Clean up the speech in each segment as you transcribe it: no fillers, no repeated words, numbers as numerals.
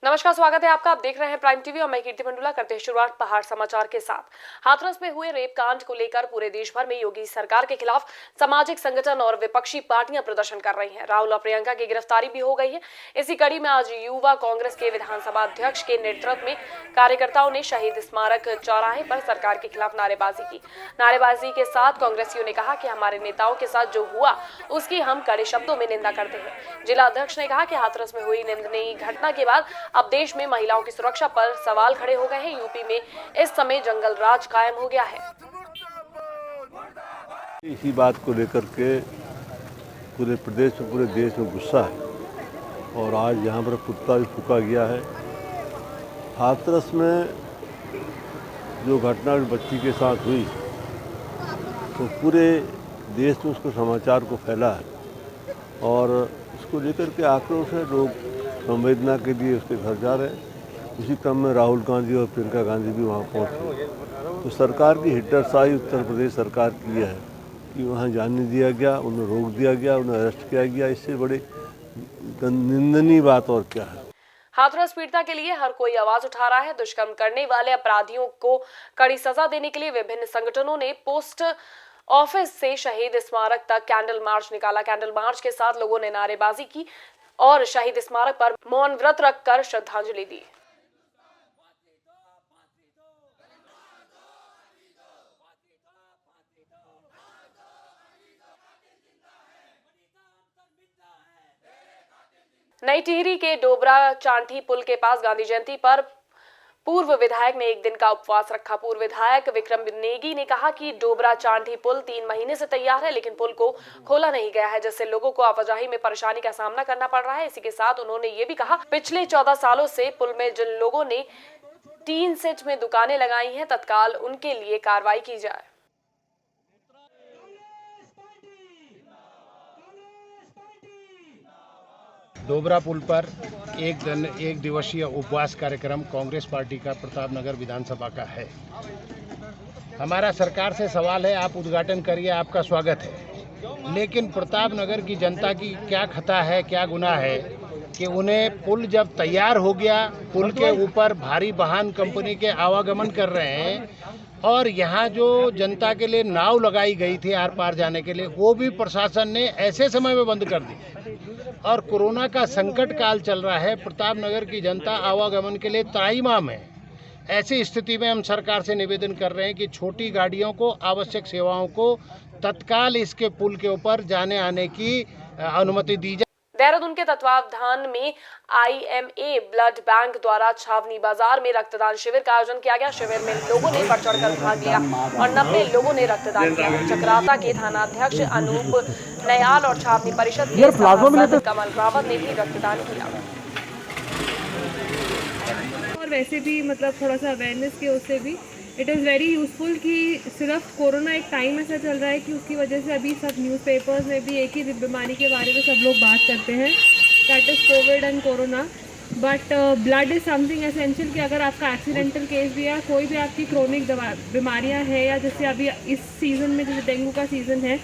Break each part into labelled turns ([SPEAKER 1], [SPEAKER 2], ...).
[SPEAKER 1] नमस्कार, स्वागत है आपका। आप देख रहे हैं प्राइम टीवी और मैं कीर्ति मंडुला। करते हैं शुरुआत पहाड़ समाचार के साथ। हाथरस में हुए रेप कांड को लेकर पूरे देश भर में योगी सरकार के खिलाफ सामाजिक संगठन और विपक्षी पार्टियां प्रदर्शन कर रही हैं। राहुल और प्रियंका की गिरफ्तारी भी हो गई है। इसी कड़ी में आज युवा कांग्रेस के विधानसभा अध्यक्ष के नेतृत्व में कार्यकर्ताओं ने शहीद स्मारक चौराहे पर सरकार के खिलाफ नारेबाजी की। नारेबाजी के साथ कांग्रेसियों ने कहा कि हमारे नेताओं के साथ जो हुआ उसकी हम कड़े शब्दों में निंदा करते हैं। जिला अध्यक्ष ने कहा कि हाथरस में हुई निंदनीय घटना के बाद अब देश में महिलाओं की सुरक्षा पर सवाल खड़े हो गए हैं। यूपी में इस समय जंगल राज कायम हो गया है।
[SPEAKER 2] इसी बात को लेकर के पूरे प्रदेश में, पूरे देश में गुस्सा है और आज यहाँ पर कुत्ता भी फूंका गया है। हाथरस में जो घटना बच्ची के साथ हुई तो पूरे देश में उसको समाचार को फैला है और इसको लेकर के आक्रोश है। लोग संवेदना के लिए उसके घर जा रहे हैं। उसी क्रम में राहुल गांधी और प्रियंका गांधी भी वहाँ पहुँचे। तो सरकार की हिटरसाई उत्तर प्रदेश सरकार की है कि वहाँ जाने दिया गया, उन्हें रोक दिया गया, उन्हें अरेस्ट किया गया। इससे बड़ी निंदनीय बात और क्या है।
[SPEAKER 1] हाथरस पीड़िता के लिए हर कोई आवाज उठा रहा है। दुष्कर्म करने वाले अपराधियों को कड़ी सजा देने के लिए विभिन्न संगठनों ने पोस्ट ऑफिस से शहीद स्मारक तक कैंडल मार्च निकाला। कैंडल मार्च के साथ लोगों ने नारेबाजी की और शहीद स्मारक पर मौन व्रत रखकर श्रद्धांजलि दी। नई टिहरी के डोबरा चांठी पुल के पास गांधी जयंती पर पूर्व विधायक ने एक दिन का उपवास रखा। पूर्व विधायक विक्रम नेगी ने कहा कि डोबरा चांठी पुल 3 महीने से तैयार है लेकिन पुल को खोला नहीं गया है, जिससे लोगों को आवाजाही में परेशानी का सामना करना पड़ रहा है। इसी के साथ उन्होंने ये भी कहा पिछले 14 सालों से पुल में जिन लोगों ने टीन सेट में दुकानें लगाई हैं तत्काल उनके लिए कार्रवाई की जाए।
[SPEAKER 3] डोबरा पुल पर एक दिवसीय उपवास कार्यक्रम कांग्रेस पार्टी का प्रतापनगर विधानसभा का है। हमारा सरकार से सवाल है, आप उद्घाटन करिए, आपका स्वागत है, लेकिन प्रतापनगर की जनता की क्या खता है, क्या गुनाह है कि उन्हें पुल जब तैयार हो गया, पुल के ऊपर भारी वाहन कंपनी के आवागमन कर रहे हैं और यहाँ जो जनता के लिए नाव लगाई गई थी आर पार जाने के लिए, वो भी प्रशासन ने ऐसे समय में बंद कर दी। और कोरोना का संकट काल चल रहा है, प्रतापनगर की जनता आवागमन के लिए त्राहिमाम है। ऐसी स्थिति में हम सरकार से निवेदन कर रहे हैं कि छोटी गाड़ियों को, आवश्यक सेवाओं को तत्काल इसके पुल के ऊपर जाने आने की अनुमति दी जाए।
[SPEAKER 1] देहरादून के तत्वावधान में IMA ब्लड बैंक द्वारा छावनी बाजार में रक्तदान शिविर का आयोजन किया गया। शिविर में लोगों ने बढ़ चढ़कर भाग लिया और 90 लोगों ने रक्तदान किया। चक्राता के थानाध्यक्ष अनूप नयाल और छावनी परिषद के सभासद कमल रावत ने भी रक्तदान किया।
[SPEAKER 4] और वैसे भी थोड़ा सा अवेयरनेस के उससे भी इट इज़ वेरी यूज़फुल कि सिर्फ कोरोना एक टाइम ऐसा चल रहा है कि उसकी वजह से अभी सब न्यूज़पेपर्स में भी एक ही बीमारी के बारे में सब लोग बात करते हैं, that is Covid and corona. But blood is something essential कि अगर आपका एक्सीडेंटल केस भी है, कोई भी आपकी क्रोनिक बीमारियां हैं या जैसे अभी इस सीज़न में जैसे डेंगू का सीज़न है,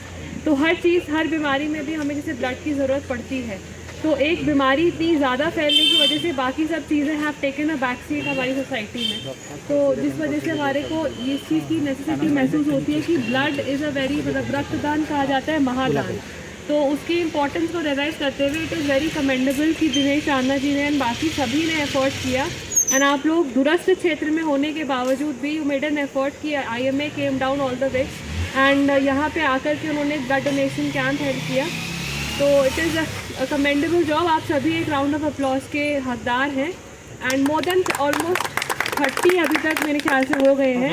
[SPEAKER 4] तो हर बीमारी में भी हमें जैसे ब्लड की ज़रूरत पड़ती है। तो एक बीमारी इतनी ज़्यादा फैलने की वजह से बाकी सब चीज़ें have taken a back seat हमारी सोसाइटी में, तो जिस वजह से हमारे को इस चीज़ की नेसेसिटी महसूस होती है कि ब्लड इज़ अ वेरी रक्तदान कहा जाता है महादान। तो उसकी इम्पोर्टेंस को रियलाइज़ करते हुए इट इज़ वेरी कमेंडेबल कि दिनेश चांदा जी ने एंड बाकी सभी ने एफर्ट किया एंड आप लोग दूरस्थ क्षेत्र में होने के बावजूद भी यू मेड एन एफर्ट कि IMA came down all the way and यहाँ पे आकर के उन्होंने ब्लड डोनेशन कैंप हेल्प किया। तो it is a commendable job. आप सभी एक राउंड ऑफ अप्लॉज के हकदार हैं एंड मोर देन ऑलमोस्ट 30 अभी तक मेरे ख्याल से हो गए हैं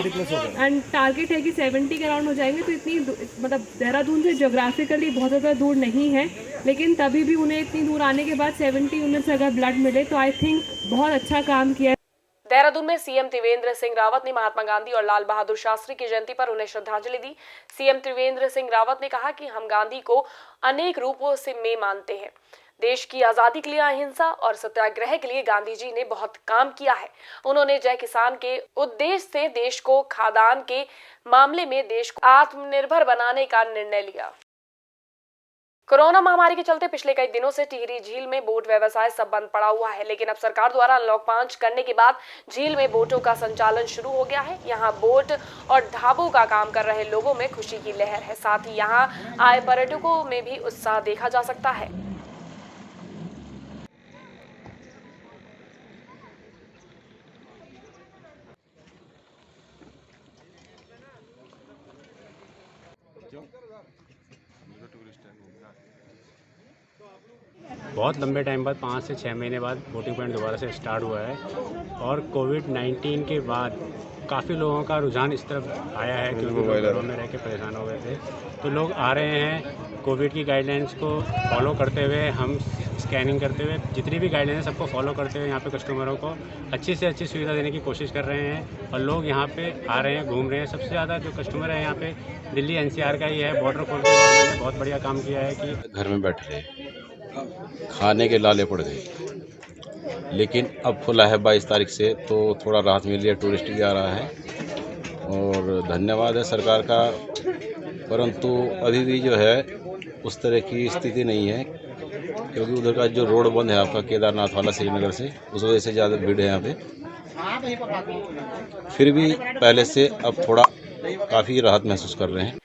[SPEAKER 4] एंड टारगेट है कि 70 के राउंड हो जाएंगे। तो इतनी देहरादून से जोग्राफिकली बहुत ज़्यादा दूर नहीं है, लेकिन तभी भी उन्हें इतनी दूर आने के बाद 70 यूनिट से अगर ब्लड मिले तो आई थिंक बहुत अच्छा काम किया है।
[SPEAKER 1] देहरादून में सीएम त्रिवेंद्र सिंह रावत ने महात्मा गांधी और लाल बहादुर शास्त्री की जयंती पर उन्हें श्रद्धांजलि दी। सीएम त्रिवेंद्र सिंह रावत ने कहा कि हम गांधी को अनेक रूपों से में मानते हैं। देश की आजादी के लिए अहिंसा और सत्याग्रह के लिए गांधी जी ने बहुत काम किया है। उन्होंने जय किसान के उद्देश्य से देश को खाद्यान्न के मामले में देश को आत्मनिर्भर बनाने का निर्णय लिया। कोरोना महामारी के चलते पिछले कई दिनों से टिहरी झील में बोट व्यवसाय सब बंद पड़ा हुआ है, लेकिन अब सरकार द्वारा अनलॉक 5 करने के बाद झील में बोटों का संचालन शुरू हो गया है। यहां बोट और ढाबों का काम कर रहे लोगों में खुशी की लहर है। साथ ही यहां आए पर्यटकों में भी उत्साह देखा जा सकता है।
[SPEAKER 5] बहुत लंबे टाइम बाद 5 से 6 महीने बाद बोटिंग पॉइंट दोबारा से स्टार्ट हुआ है और कोविड-19 के बाद काफ़ी लोगों का रुझान इस तरफ आया है क्योंकि लोग घरों में रह के परेशान हो गए थे। तो लोग आ रहे हैं कोविड की गाइडलाइंस को फॉलो करते हुए, हम स्कैनिंग करते हुए, जितनी भी गाइडलाइंस सबको फॉलो करते हुए यहाँ पे कस्टमरों को अच्छी से अच्छी सुविधा देने की कोशिश कर रहे हैं और लोग यहाँ पे आ रहे हैं, घूम रहे हैं। सबसे ज़्यादा जो कस्टमर है यहाँ पे दिल्ली NCR का ही है। बॉर्डर खोल के गवर्नमेंट ने बहुत बढ़िया काम किया है कि
[SPEAKER 6] घर में बैठ रहे, खाने के लाले पड़ गए, लेकिन अब खुला है 22 तारीख से तो थोड़ा राहत मिली है, टूरिस्ट भी आ रहा है और धन्यवाद है सरकार का। परंतु अभी भी जो है उस तरह की स्थिति नहीं है क्योंकि उधर का जो रोड बंद है आपका केदारनाथ वाला श्रीनगर से, उस वजह से ज़्यादा भीड़ है यहाँ पे। फिर भी पहले से अब थोड़ा काफ़ी राहत महसूस कर रहे हैं।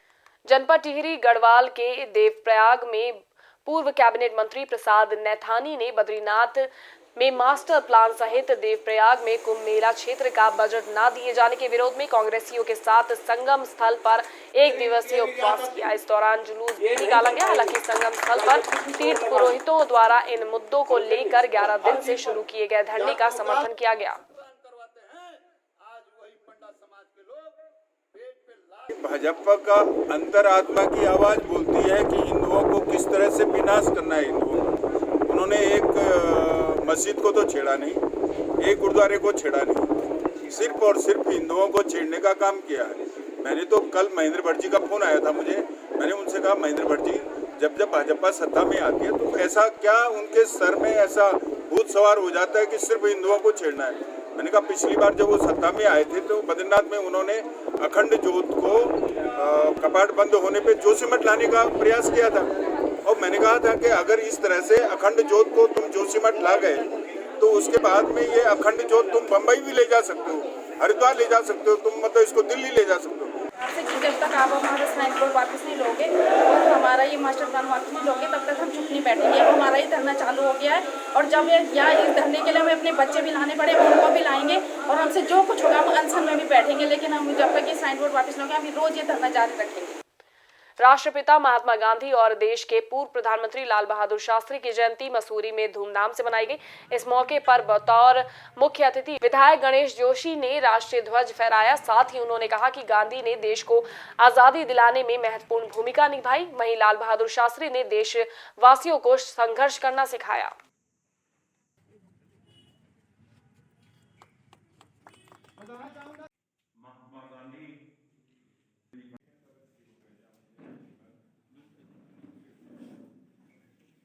[SPEAKER 1] जनपद टिहरी गढ़वाल के देवप्रयाग में पूर्व कैबिनेट मंत्री प्रसाद नैथानी ने बद्रीनाथ में मास्टर प्लान सहित देवप्रयाग में कुंभ मेला क्षेत्र का बजट न दिए जाने के विरोध में कांग्रेसियों के साथ संगम स्थल पर एक दिवसीय उपवास किया। इस दौरान जुलूस भी निकाला गया। हालांकि संगम स्थल पर तीर्थ पुरोहितों द्वारा इन मुद्दों को लेकर 11 दिन से शुरू किए गए धरने का समर्थन किया गया।
[SPEAKER 7] भाजपा का अंतरात्मा की आवाज बोलती है कि हिंदुओं को किस तरह से विनाश करना है। हिंदुओं उन्होंने एक मस्जिद को तो छेड़ा नहीं, एक गुरुद्वारे को छेड़ा नहीं, सिर्फ और सिर्फ हिंदुओं को छेड़ने का काम किया है। मैंने तो कल महेंद्र भट्ट जी का फोन आया था मुझे, मैंने उनसे कहा महेंद्र भट्ट जी जब भाजपा सत्ता में आती है तो ऐसा क्या उनके सर में ऐसा भूत सवार हो जाता है कि सिर्फ हिंदुओं को छेड़ना है। मैंने कहा पिछली बार जब वो सत्ता में आए थे तो बद्रीनाथ में उन्होंने अखंड ज्योत को कपाट बंद होने पे जोशीमठ लाने का प्रयास किया था और मैंने कहा था कि अगर इस तरह से अखंड ज्योत को तुम जोशीमठ ला गए तो उसके बाद में ये अखंड ज्योत तुम बम्बई भी ले जा सकते हो, हरिद्वार ले जा सकते हो, तुम मतलब इसको दिल्ली ले जा सकते हो।
[SPEAKER 8] जब तक आप हमारा साइन बोर्ड वापस नहीं लोगे और हमारा ये मास्टर प्लान वापस नहीं लोगे तब तक हम चुप नहीं बैठेंगे। अब हमारा ये धरना चालू हो गया है और जब या इस धरने के लिए हमें अपने बच्चे भी लाने पड़े, उनको भी लाएंगे और हमसे जो कुछ होगा हम अनशन में भी बैठेंगे, लेकिन हम जब तक ये साइन बोर्ड वापस लोगे हम रोज ये धरना जारी रखेंगे।
[SPEAKER 1] राष्ट्रपिता महात्मा गांधी और देश के पूर्व प्रधानमंत्री लाल बहादुर शास्त्री की जयंती मसूरी में धूमधाम से मनाई गई। इस मौके पर बतौर मुख्य अतिथि विधायक गणेश जोशी ने राष्ट्रीय ध्वज फहराया। साथ ही उन्होंने कहा कि गांधी ने देश को आजादी दिलाने में महत्वपूर्ण भूमिका निभाई। वहीं लाल बहादुर शास्त्री ने देशवासियों को संघर्ष करना सिखाया।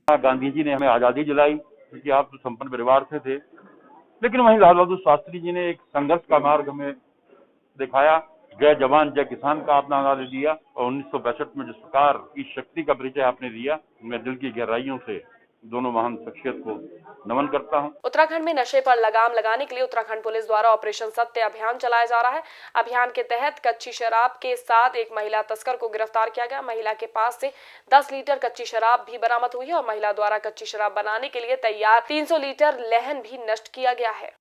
[SPEAKER 9] गांधी जी ने हमें आज़ादी दिलाई क्योंकि आप तो संपन्न परिवार से थे, लेकिन वहीं लाल बहादुर शास्त्री जी ने एक संघर्ष का मार्ग हमें दिखाया। जय जवान जय किसान का आपने नारा दिया और 1962 में जो सरकार की शक्ति का परिचय आपने दिया, मैं दिल की गहराइयों से दोनों महान शख्सियत को नमन करता हूं।
[SPEAKER 1] उत्तराखंड में नशे पर लगाम लगाने के लिए उत्तराखंड पुलिस द्वारा ऑपरेशन सत्य अभियान चलाया जा रहा है। अभियान के तहत कच्ची शराब के साथ एक महिला तस्कर को गिरफ्तार किया गया। महिला के पास से 10 लीटर कच्ची शराब भी बरामद हुई है और महिला द्वारा कच्ची शराब बनाने के लिए तैयार 300 लीटर लहन भी नष्ट किया गया है।